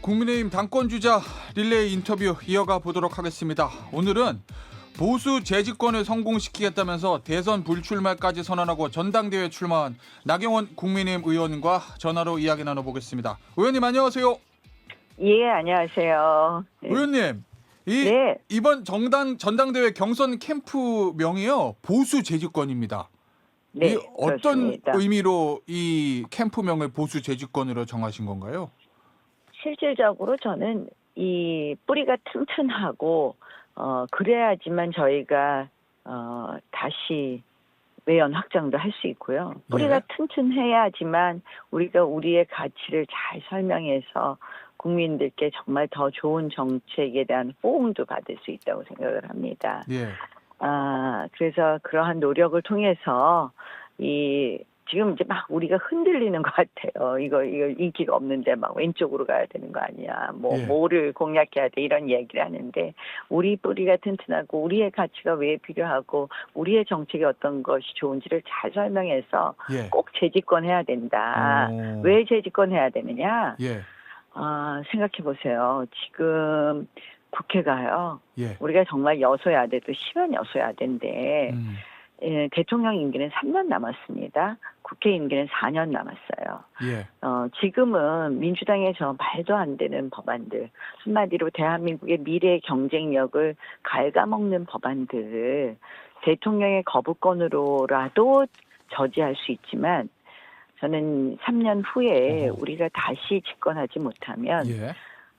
국민의힘 당권주자 릴레이 인터뷰 이어가 보도록 하겠습니다. 오늘은 보수 재집권을 성공시키겠다면서 대선 불출마까지 선언하고 전당대회 출마한 나경원 국민의힘 의원과 전화로 이야기 나눠보겠습니다. 의원님 안녕하세요. 예, 안녕하세요. 네. 의원님, 네. 이번 전당대회 경선 캠프 명이요 보수 재집권입니다. 네, 어떤 그렇습니다. 의미로 이 캠프명을 보수 재집권으로 정하신 건가요? 실질적으로 저는 이 뿌리가 튼튼하고 그래야지만 저희가 다시 외연 확장도 할 수 있고요. 뿌리가 예. 튼튼해야지만 우리가 우리의 가치를 잘 설명해서 국민들께 정말 더 좋은 정책에 대한 호응도 받을 수 있다고 생각을 합니다. 예. 그래서 그러한 노력을 통해서 지금 이제 막 우리가 흔들리는 것 같아요. 이거 인기가 없는데 막 왼쪽으로 가야 되는 거 아니야. 예. 뭐를 공략해야 돼 이런 얘기를 하는데 우리 뿌리가 튼튼하고 우리의 가치가 왜 필요하고 우리의 정책이 어떤 것이 좋은지를 잘 설명해서 예. 꼭 재집권해야 된다. 오. 왜 재집권해야 되느냐? 예. 생각해 보세요. 지금 국회가요. 예. 우리가 정말 여소야대도 심한 여소야대인데 대통령 임기는 3년 남았습니다. 국회 임기는 4년 남았어요. 예. 지금은 민주당의 저 말도 안 되는 법안들, 한마디로 대한민국의 미래 경쟁력을 갉아먹는 법안들, 대통령의 거부권으로라도 저지할 수 있지만 저는 3년 후에 우리가 다시 집권하지 못하면 예.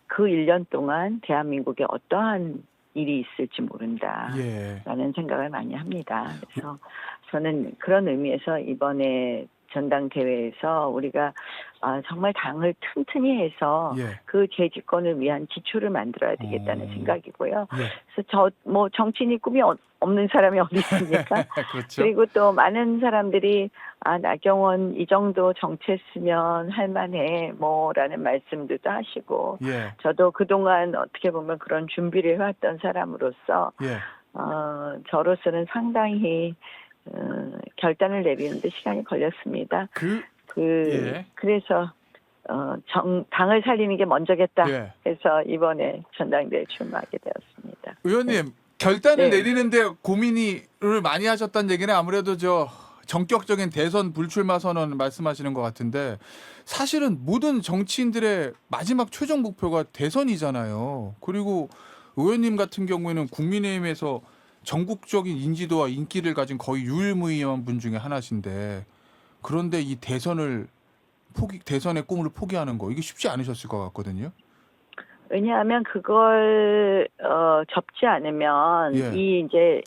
그 1년 동안 대한민국에 어떠한 일이 있을지 모른다라는 예. 생각을 많이 합니다. 그래서 저는 그런 의미에서 이번에 전당대회에서 우리가 정말 당을 튼튼히 해서 예. 그 재집권을 위한 기초를 만들어야 되겠다는 생각이고요. 예. 그래서 정치인이 꿈이 없는 사람이 어디 있습니까? 그렇죠. 그리고 또 많은 사람들이 나경원 이 정도 정치했으면 할만해 뭐라는 말씀들도 하시고 예. 저도 그동안 어떻게 보면 그런 준비를 해왔던 사람으로서 예. 저로서는 상당히 결단을 내리는데 시간이 걸렸습니다. 예. 그래서 당을 살리는 게 먼저겠다 예. 해서 이번에 전당대회에 출마하게 되었습니다. 의원님, 결단을 네. 내리는데 고민을 많이 하셨다는 얘기는 아무래도 전격적인 대선 불출마 선언 말씀하시는 것 같은데 사실은 모든 정치인들의 마지막 최종 목표가 대선이잖아요. 그리고 의원님 같은 경우에는 국민의힘에서 전국적인 인지도와 인기를 가진 거의 유일무이한 분 중에 하나신데 그런데 이 대선의 꿈을 포기하는 거 이게 쉽지 않으셨을 것 같거든요. 왜냐하면 그걸 접지 않으면 예. 이제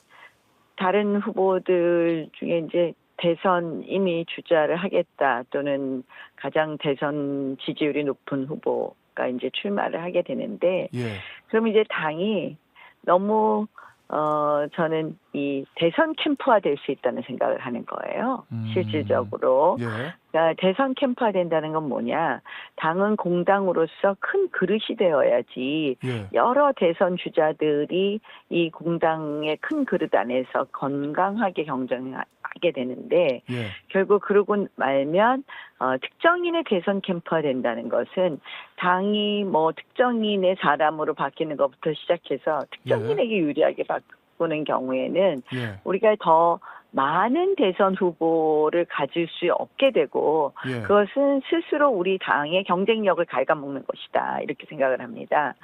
다른 후보들 중에 이제 대선 이미 주자를 하겠다 또는 가장 대선 지지율이 높은 후보가 이제 출마를 하게 되는데 예. 그럼 이제 당이 너무 저는 이 대선 캠프화 될 수 있다는 생각을 하는 거예요. 실질적으로. 예. 그러니까 대선 캠프화 된다는 건 뭐냐. 당은 공당으로서 큰 그릇이 되어야지 예. 여러 대선 주자들이 이 공당의 큰 그릇 안에서 건강하게 경쟁하게 되는데 예. 결국 그러고 말면 특정인의 대선 캠프화 된다는 것은 당이 특정인의 사람으로 바뀌는 것부터 시작해서 특정인에게 유리하게 바꾸는 경우에는 예. 우리가 더 많은 대선 후보를 가질 수 없게 되고 예. 그것은 스스로 우리 당의 경쟁력을 갉아먹는 것이다 이렇게 생각을 합니다.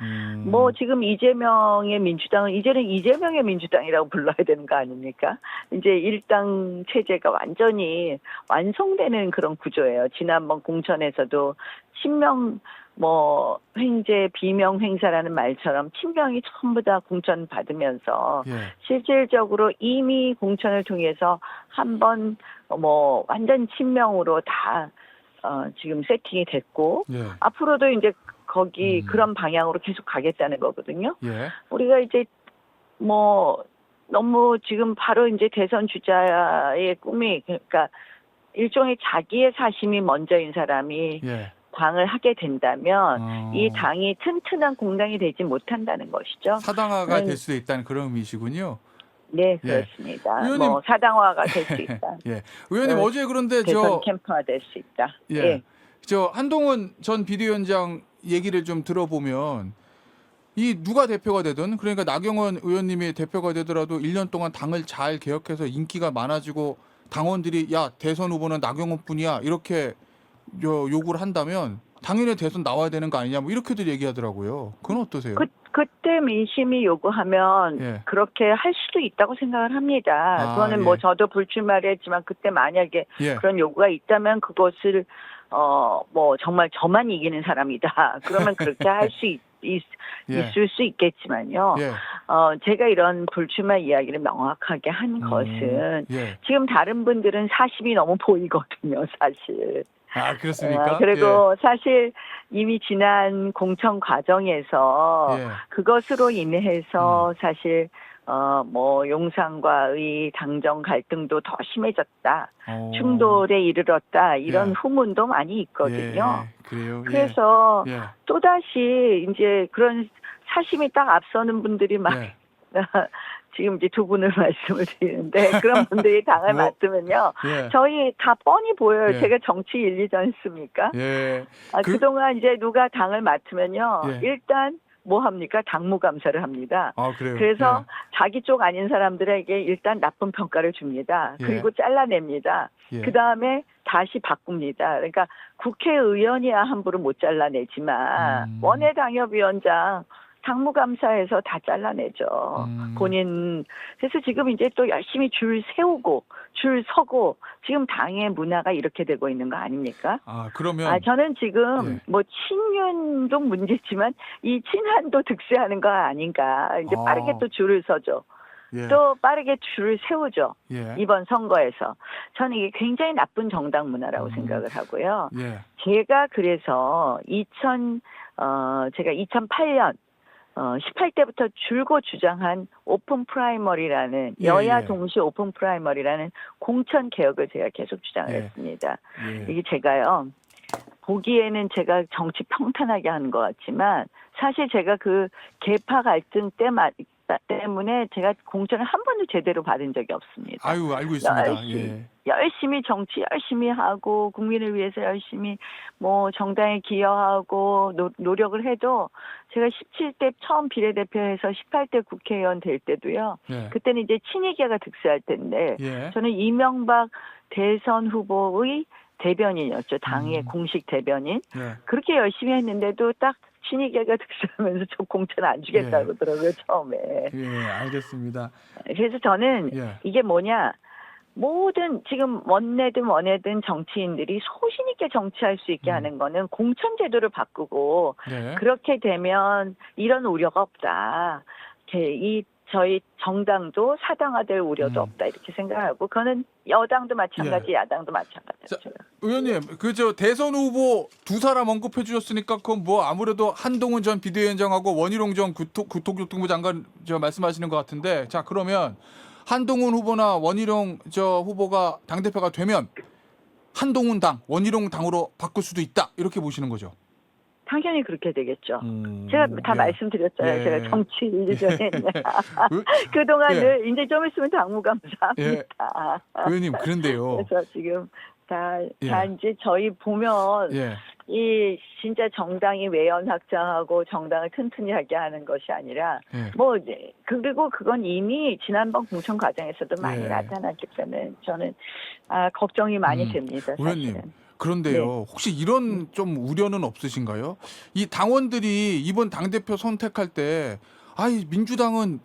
지금 이재명의 민주당은 이제는 이재명의 민주당이라고 불러야 되는 거 아닙니까? 이제 일당 체제가 완전히 완성되는 그런 구조예요. 지난번 공천에서도 친명 횡재 비명 행사라는 말처럼 친명이 전부 다 공천 받으면서 예. 실질적으로 이미 공천을 통해서 한번 완전 친명으로 다 지금 세팅이 됐고 예. 앞으로도 이제 거기 그런 방향으로 계속 가겠다는 거거든요. 예. 우리가 이제 너무 지금 바로 이제 대선 주자의 꿈이 그러니까 일종의 자기의 사심이 먼저인 사람이 예. 당을 하게 된다면 이 당이 튼튼한 공당이 되지 못한다는 것이죠. 사당화가 될 수도 있다는 그런 의미시군요. 네, 예. 그렇습니다. 의원님, 사당화가 될 수 있다. 예. 의원님 어제 그런데 대선 캠프화 될 수 있다. 예. 예. 한동훈 전 비대위원장이 얘기를 좀 들어보면 이 누가 대표가 되든 그러니까 나경원 의원님이 대표가 되더라도 1년 동안 당을 잘 개혁해서 인기가 많아지고 당원들이 야 대선 후보는 나경원뿐이야 이렇게 요구를 한다면 당연히 대선 나와야 되는 거 아니냐 뭐 이렇게들 얘기하더라고요. 그건 어떠세요? 그때 민심이 요구하면 예. 그렇게 할 수도 있다고 생각을 합니다. 아, 그거는 뭐 예. 저도 불출마를 했지만 그때 만약에 예. 그런 요구가 있다면 그것을 뭐 정말 저만 이기는 사람이다. 그러면 그렇게 할 수 예. 있을 수 있겠지만요. 예. 제가 이런 불출마 이야기를 명확하게 한 것은 예. 지금 다른 분들은 40이 너무 보이거든요, 사실. 아 그렇습니까? 그리고 사실 이미 지난 공천 과정에서 예. 그것으로 인해서 사실 뭐 용산과의 당정 갈등도 더 심해졌다. 충돌에 이르렀다. 이런 예. 후문도 많이 있거든요. 예. 그래요. 그래서 예. 또다시 이제 그런 사심이 딱 앞서는 분들이 막 예. 지금 이제 두 분을 말씀을 드리는데 그런 분들이 당을 뭐, 맡으면요. 예. 저희 다 뻔히 보여요. 예. 제가 정치 일리지 않습니까? 예. 그동안 이제 누가 당을 맡으면요. 예. 일단 뭐 합니까? 당무감사를 합니다. 아 그래요. 그래서 자기 쪽 아닌 사람들에게 일단 나쁜 평가를 줍니다. 예. 그리고 잘라냅니다. 예. 그다음에 다시 바꿉니다. 그러니까 국회의원이야 함부로 못 잘라내지만 원외당협위원장 당무감사에서 다 잘라내죠. 본인. 그래서 지금 이제 또 열심히 줄 세우고 줄 서고 지금 당의 문화가 이렇게 되고 있는 거 아닙니까? 아 그러면 저는 지금 예. 뭐 친윤도 문제지만 이 친한도 득세하는 거 아닌가. 이제 빠르게 또 줄을 서죠. 예. 또 빠르게 줄을 세우죠. 예. 이번 선거에서. 저는 이게 굉장히 나쁜 정당 문화라고 생각을 하고요. 예. 제가 그래서 제가 2008년 18대부터 줄곧 주장한 오픈 프라이머리라는 예, 여야 예. 동시 오픈 프라이머리라는 공천 개혁을 제가 계속 주장을 예. 했습니다. 예. 이게 제가요. 보기에는 제가 정치 평탄하게 하는 것 같지만 사실 제가 그 계파 갈등 때문에 제가 공천을 한 번도 제대로 받은 적이 없습니다. 아유 알고 있습니다. 열심히 정치 열심히 하고 국민을 위해서 열심히 뭐 정당에 기여하고 노력을 해도 제가 17대 처음 비례대표해서 18대 국회의원 될 때도요. 예. 그때는 이제 친이계가 득세할 때인데 예. 저는 이명박 대선 후보의 대변인이었죠. 당의 공식 대변인. 예. 그렇게 열심히 했는데도 딱 친이계가 득세하면서 저 공천 안 주겠다고 그러더라고요. 처음에. 예, 알겠습니다. 그래서 저는 이게 뭐냐. 모든 지금 원내든 정치인들이 소신 있게 정치할 수 있게 하는 거는 공천 제도를 바꾸고 그렇게 되면 이런 우려가 없다. 저희 정당도 사당화될 우려도 없다 이렇게 생각하고 그거는 여당도 마찬가지 야당도 마찬가지죠. 의원님 그저 대선 후보 두 사람 언급해 주셨으니까 그건 뭐 아무래도 한동훈 전 비대위원장하고 원희룡 전 국토교통부 장관 말씀하시는 것 같은데 자 그러면 한동훈 후보나 원희룡 후보가 당대표가 되면 한동훈 당, 원희룡 당으로 바꿀 수도 있다 이렇게 보시는 거죠? 당연히 그렇게 되겠죠. 제가 다 말씀드렸잖아요. 제가 정치 일전에 그동안을 이제 좀 있으면 당무감사합니다. 의원님 그런데요. 그래서 지금 다 이제 저희 보면 이 진짜 정당이 외연 확장하고 정당을 튼튼히 하게 하는 것이 아니라 뭐 그리고 그건 이미 지난번 공천 과정에서도 많이 나타났기 때문에 저는 걱정이 많이 됩니다. 의원님. 사실은. 그런데요. 혹시 이런 좀 우려는 없으신가요? 이 당원들이 이번 당대표 선택할 때 민주당은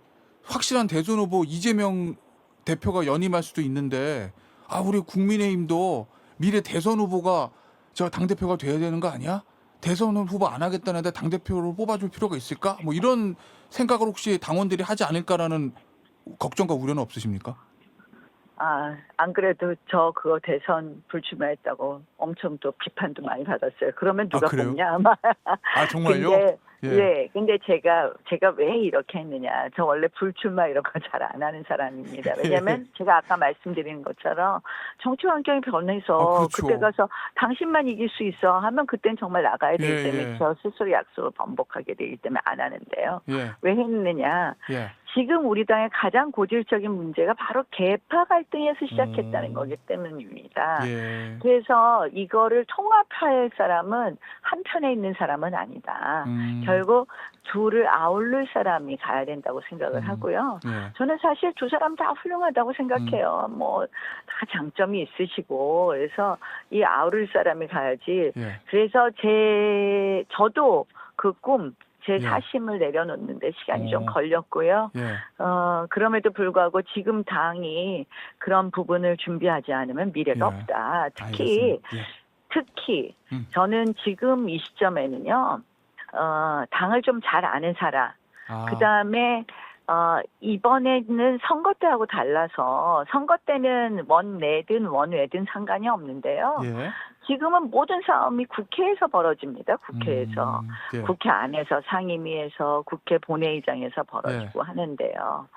확실한 대선 후보 이재명 대표가 연임할 수도 있는데 우리 국민의힘도 미래 대선 후보가 당대표가 돼야 되는 거 아니야? 대선 후보 안 하겠다는데 당대표를 뽑아줄 필요가 있을까? 뭐 이런 생각을 혹시 당원들이 하지 않을까라는 걱정과 우려는 없으십니까? 안 그래도 저 그거 대선 불출마했다고 엄청 또 비판도 많이 받았어요. 그러면 누가 뽑냐 아마. 정말요? 근데 제가 왜 이렇게 했느냐. 저 원래 불출마 이런 거 잘 안 하는 사람입니다. 왜냐면 제가 아까 말씀드린 것처럼 정치 환경이 변해서 그때 가서 당신만 이길 수 있어 하면 그땐 정말 나가야 되기 때문에 저 스스로 약속을 번복하게 되기 때문에 안 하는데요. 왜 했느냐. 지금 우리 당의 가장 고질적인 문제가 바로 계파 갈등에서 시작했다는 거기 때문입니다. 예. 그래서 이거를 통합할 사람은 한편에 있는 사람은 아니다. 결국 둘을 아울릴 사람이 가야 된다고 생각을 하고요. 예. 저는 사실 두 사람 다 훌륭하다고 생각해요. 뭐 다 장점이 있으시고 그래서 이 아우를 사람이 가야지. 예. 그래서 저도 그 꿈, 제 예. 사심을 내려놓는데 시간이 좀 어. 걸렸고요. 예. 그럼에도 불구하고 지금 당이 그런 부분을 준비하지 않으면 미래가 예. 없다. 알겠습니다. 예. 특히 음. 지금 이 시점에는요. 당을 좀 잘 아는 사람. 아. 그다음에 이번에는 선거 때하고 달라서 선거 때는 원내든 원외든 상관이 없는데요. 예. 지금은 모든 싸움이 국회에서 벌어집니다. 국회에서. 예. 국회 안에서 상임위에서 국회 본회의장에서 벌어지고 예. 하는데요.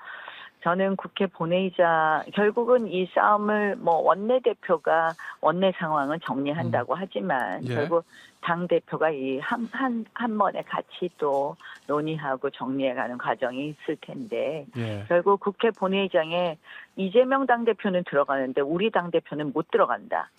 저는 국회 본회의장 결국은 이 싸움을 뭐 원내대표가 원내 상황을 정리한다고 하지만 예. 결국 당 대표가 이 한 번에 같이 또 논의하고 정리해가는 과정이 있을 텐데 예. 결국 국회 본회의장에 이재명 당 대표는 들어가는데 우리 당 대표는 못 들어간다.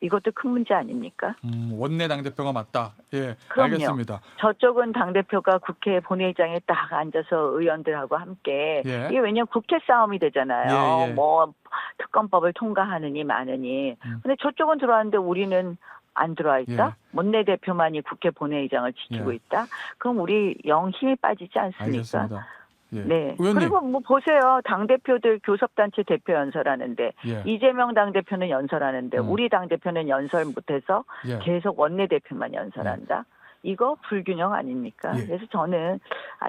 이것도 큰 문제 아닙니까? 원내 당대표가 맞다. 예. 그럼요. 알겠습니다. 저쪽은 당대표가 국회 본회의장에 딱 앉아서 의원들하고 함께 예. 이게 왜냐하면 국회 싸움이 되잖아요. 예. 뭐 특검법을 통과하느니 마느니. 근데 저쪽은 들어왔는데 우리는 안 들어와 있다. 예. 원내대표만이 국회 본회의장을 지키고 예. 있다. 그럼 우리 영 힘이 빠지지 않습니까? 알겠습니다. 예. 네. 의원님. 그리고 뭐 보세요. 당대표들 교섭단체 대표 연설하는데 예. 이재명 당대표는 연설하는데 우리 당대표는 연설 못해서 예. 계속 원내대표만 연설한다. 이거 불균형 아닙니까? 예. 그래서 저는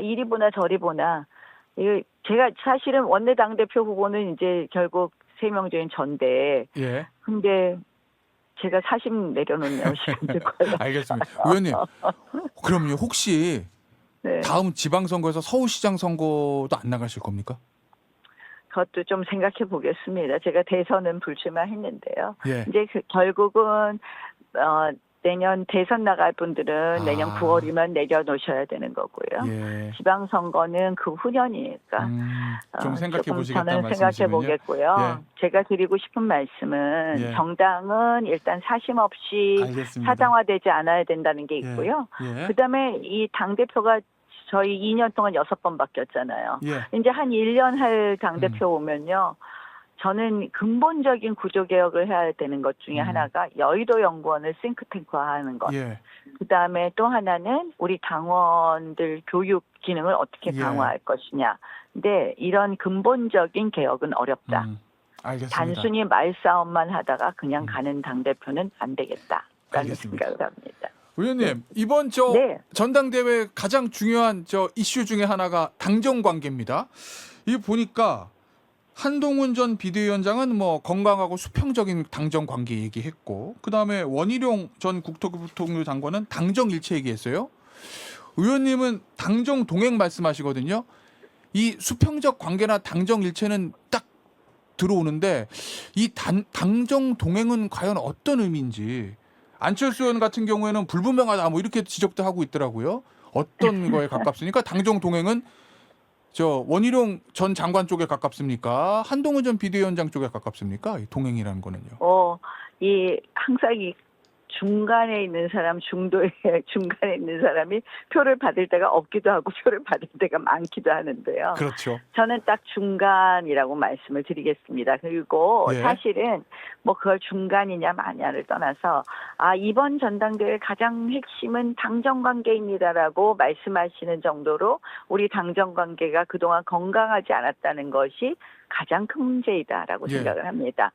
이리 보나 저리 보나 이거 제가 사실은 원내 당대표 후보는 이제 결국 3명 중인 전대. 예. 근데 제가 사심 내려놓네요. 지금 알겠습니다. 의원님. 그럼요. 혹시 네. 다음 지방선거에서 서울시장 선거도 안 나가실 겁니까? 그것도 좀 생각해 보겠습니다. 제가 대선은 불출마했는데요. 예. 이제 결국은 내년 대선 나갈 분들은 내년 9월이면 내려놓으셔야 되는 거고요. 예. 지방선거는 그 후년이니까 좀 생각해 조금 보시겠다는 저는 생각해 말씀이시군요. 보겠고요. 예. 제가 드리고 싶은 말씀은 예. 정당은 일단 사심 없이 알겠습니다. 사당화되지 않아야 된다는 게 있고요. 예. 그다음에 이 당대표가 저희 2년 동안 6번 바뀌었잖아요. 예. 이제 한 1년 할 당대표 오면요. 저는 근본적인 구조개혁을 해야 되는 것 중에 하나가 여의도 연구원을 싱크탱크화하는 것. 예. 그다음에 또 하나는 우리 당원들 교육 기능을 어떻게 예. 강화할 것이냐. 근데 이런 근본적인 개혁은 어렵다. 알겠습니다. 단순히 말싸움만 하다가 그냥 가는 당대표는 안 되겠다라는 알겠습니다. 생각을 합니다. 의원님 이번 네. 전당대회 가장 중요한 이슈 중에 하나가 당정 관계입니다. 이 보니까 한동훈 전 비대위원장은 뭐 건강하고 수평적인 당정 관계 얘기했고 그다음에 원희룡 전 국토교통부 장관은 당정 일체 얘기했어요. 의원님은 당정 동행 말씀하시거든요. 이 수평적 관계나 당정 일체는 딱 들어오는데 이 당정 동행은 과연 어떤 의미인지 안철수 의원 같은 경우에는 불분명하다 뭐 이렇게 지적도 하고 있더라고요. 어떤 거에 가깝습니까? 당정 동행은 원희룡 전 장관 쪽에 가깝습니까? 한동훈 전 비대위원장 쪽에 가깝습니까? 이 동행이라는 거는요. 항상 이 중간에 있는 사람, 중도에 중간에 있는 사람이 표를 받을 때가 없기도 하고 표를 받을 때가 많기도 하는데요. 그렇죠. 저는 딱 중간이라고 말씀을 드리겠습니다. 그리고 예. 사실은 뭐 그걸 중간이냐 마냐를 떠나서 이번 전당대회 가장 핵심은 당정관계입니다라고 말씀하시는 정도로 우리 당정관계가 그동안 건강하지 않았다는 것이 가장 큰 문제이다라고 예. 생각을 합니다.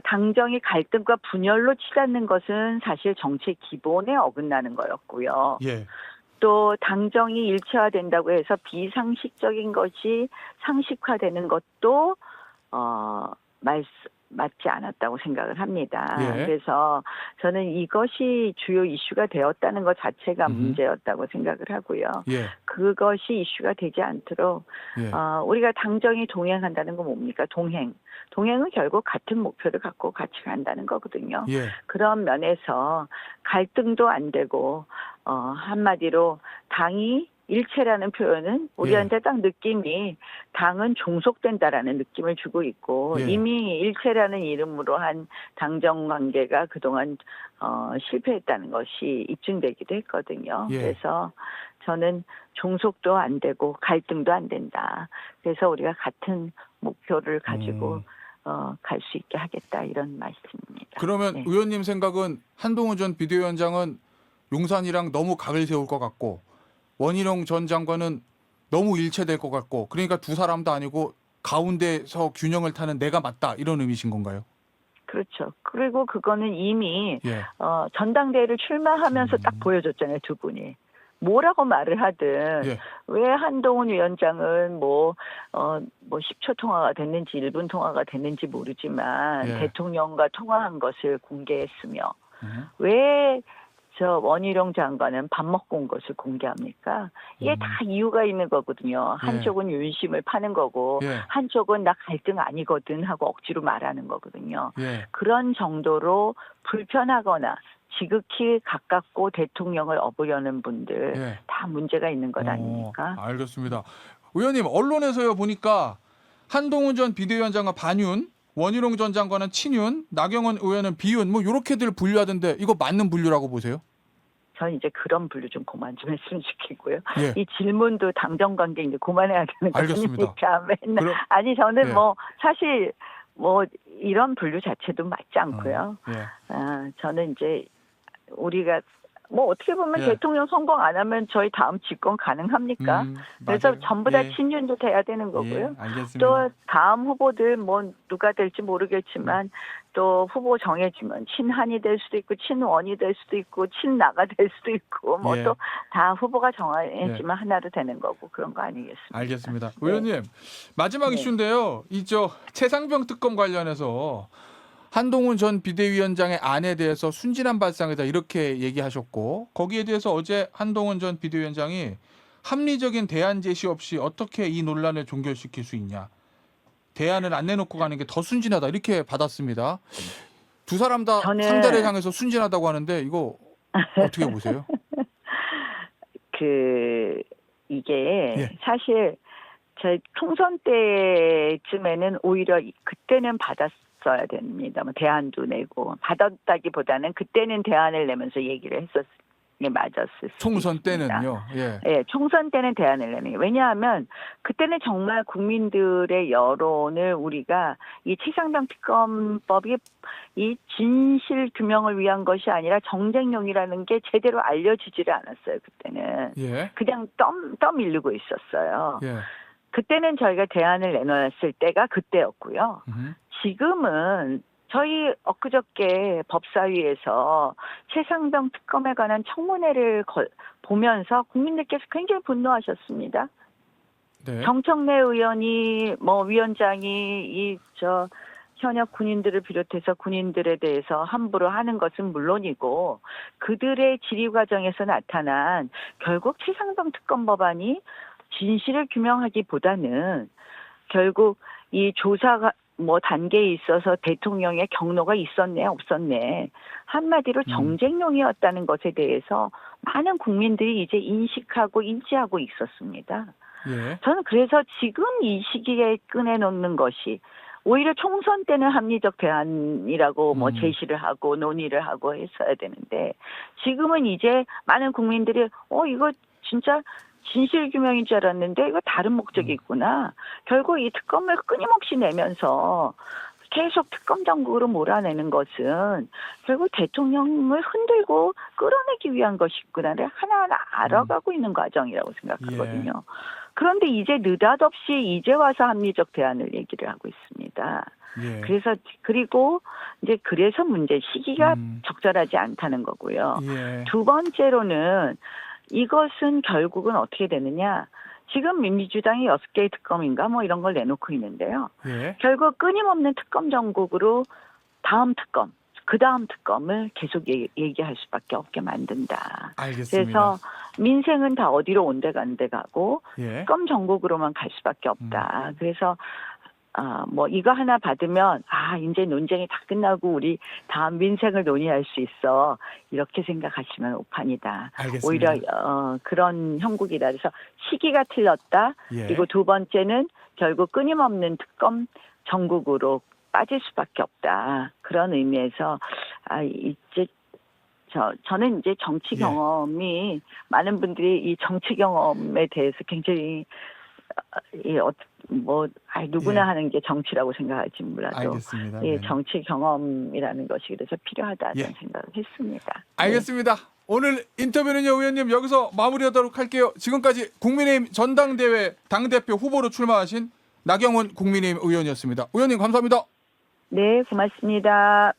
당정이 갈등과 분열로 치닫는 것은 사실 정치의 기본에 어긋나는 거였고요. 예. 또 당정이 일체화된다고 해서 비상식적인 것이 상식화되는 것도 맞지 않았다고 생각을 합니다. 예. 그래서 저는 이것이 주요 이슈가 되었다는 것 자체가 문제였다고 생각을 하고요. 예. 그것이 이슈가 되지 않도록 예. 우리가 당정이 동행한다는 건 뭡니까? 동행은 결국 같은 목표를 갖고 같이 간다는 거거든요. 예. 그런 면에서 갈등도 안 되고 한마디로 당이 일체라는 표현은 우리한테 딱 느낌이 당은 종속된다라는 느낌을 주고 있고 예. 이미 일체라는 이름으로 한 당정 관계가 그동안 실패했다는 것이 입증되기도 했거든요. 예. 그래서 저는 종속도 안 되고 갈등도 안 된다. 그래서 우리가 같은 목표를 가지고 갈 수 있게 하겠다 이런 말씀입니다. 그러면 네. 의원님 생각은 한동훈 전 비대위원장은 용산이랑 너무 각을 세울 것 같고 원희룡 전 장관은 너무 일체될 것 같고 그러니까 두 사람도 아니고 가운데서 균형을 타는 내가 맞다 이런 의미신 건가요? 그렇죠. 그리고 그거는 이미 예. 전당대회를 출마하면서 딱 보여줬잖아요, 두 분이. 뭐라고 말을 하든 예. 왜 한동훈 위원장은 뭐 10초 통화가 됐는지 1분 통화가 됐는지 모르지만 예. 대통령과 통화한 것을 공개했으며 왜 저 원희룡 장관은 밥 먹고 온 것을 공개합니까? 이게 다 이유가 있는 거거든요. 한쪽은 윤심을 파는 거고 예. 한쪽은 나 갈등 아니거든 하고 억지로 말하는 거거든요. 예. 그런 정도로 불편하거나 지극히 가깝고 대통령을 업으려는 분들 예. 다 문제가 있는 것 아닙니까? 알겠습니다. 의원님 언론에서요 보니까 한동훈 전 비대위원장은 반윤, 원희룡 전 장관은 친윤, 나경원 의원은 비윤 뭐 이렇게들 분류하던데 이거 맞는 분류라고 보세요? 전 이제 그런 분류 좀 그만 좀 했으면 좋겠고요. 예. 이 질문도 당정 관계 이제 그만해야 되는 거 알겠습니다. 아닙니까? 맨날 그럼- 아니 저는 예. 사실 이런 분류 자체도 맞지 않고요. 예. 저는 이제 우리가 어떻게 보면 예. 대통령 성공 안 하면 저희 다음 집권 가능합니까? 그래서 맞아요. 전부 다 예. 친윤도 돼야 되는 거고요. 예, 알겠습니다. 또 다음 후보들 누가 될지 모르겠지만 또 후보 정해지면 친한이 될 수도 있고 친원이 될 수도 있고 친나가 될 수도 있고 예. 또 다 후보가 정해지면 하나로 되는 거고 그런 거 아니겠습니까? 알겠습니다. 네. 의원님 마지막 네. 이슈인데요. 최상병 특검 관련해서 한동훈 전 비대위원장의 안에 대해서 순진한 발상이다 이렇게 얘기하셨고 거기에 대해서 어제 한동훈 전 비대위원장이 합리적인 대안 제시 없이 어떻게 이 논란을 종결시킬 수 있냐. 대안을 안 내놓고 가는 게 더 순진하다 이렇게 받았습니다. 두 사람 다 저는- 상대를 향해서 순진하다고 하는데 이거 어떻게 보세요? 이게 예. 사실 제 총선 때쯤에는 오히려 그때는 받았어야 됩니다. 대안도 내고 받았다기보다는 그때는 대안을 내면서 얘기를 했었을 게 맞았을 수도 총선 있습니다. 때는요. 예. 예, 총선 때는 대안을 내는 게 왜냐하면 그때는 정말 국민들의 여론을 우리가 이 최상병 특검법이 이 진실 규명을 위한 것이 아니라 정쟁용이라는 게 제대로 알려지지를 않았어요. 그때는 예. 그냥 떠밀리고 있었어요. 예. 그때는 저희가 대안을 내놨을 때가 그때였고요. 지금은 저희 엊그저께 법사위에서 최상병 특검에 관한 청문회를 보면서 국민들께서 굉장히 분노하셨습니다. 네. 정청래 의원이 위원장이 현역 군인들을 비롯해서 군인들에 대해서 함부로 하는 것은 물론이고 그들의 질의 과정에서 나타난 결국 최상병 특검 법안이 진실을 규명하기보다는 결국 이 조사가 단계에 있어서 대통령의 경로가 있었네 없었네 한마디로 정쟁용이었다는 것에 대해서 많은 국민들이 이제 인식하고 인지하고 있었습니다. 예. 저는 그래서 지금 이 시기에 꺼내놓는 것이 오히려 총선 때는 합리적 대안이라고 제시를 하고 논의를 하고 했어야 되는데 지금은 이제 많은 국민들이 이거 진짜 진실규명인 줄 알았는데 이거 다른 목적이 있구나. 결국 이 특검을 끊임없이 내면서 계속 특검 정국으로 몰아내는 것은 결국 대통령을 흔들고 끌어내기 위한 것이구나를 하나하나 알아가고 있는 과정이라고 생각하거든요. 예. 그런데 이제 느닷없이 이제 와서 합리적 대안을 얘기를 하고 있습니다. 예. 그리고 이제 그래서 문제 시기가 적절하지 않다는 거고요. 예. 두 번째로는 이것은 결국은 어떻게 되느냐. 지금 민주당이 6개의 특검인가 이런 걸 내놓고 있는데요. 예. 결국 끊임없는 특검 정국으로 다음 특검, 그 다음 특검을 계속 얘기할 수밖에 없게 만든다. 알겠습니다. 그래서 민생은 다 어디로 온데간데 가고 예. 특검 정국으로만 갈 수밖에 없다. 그래서 뭐 이거 하나 받으면 이제 논쟁이 다 끝나고 우리 다음 민생을 논의할 수 있어 이렇게 생각하시면 오판이다. 알겠습니다. 오히려 그런 형국이다. 그래서 시기가 틀렸다. 예. 그리고 두 번째는 결국 끊임없는 특검 정국으로 빠질 수밖에 없다. 그런 의미에서 이제 저는 이제 정치 예. 경험이 많은 분들이 이 정치 경험에 대해서 굉장히 누구나 예. 하는 게 정치라고 생각할지 몰라도 알겠습니다. 예, 네. 정치 경험이라는 것이 그래서 필요하다는 예. 생각을 했습니다. 알겠습니다. 오늘 인터뷰는요, 의원님 여기서 마무리하도록 할게요. 지금까지 국민의힘 전당대회 당대표 후보로 출마하신 나경원 국민의힘 의원이었습니다. 의원님 감사합니다. 네, 고맙습니다.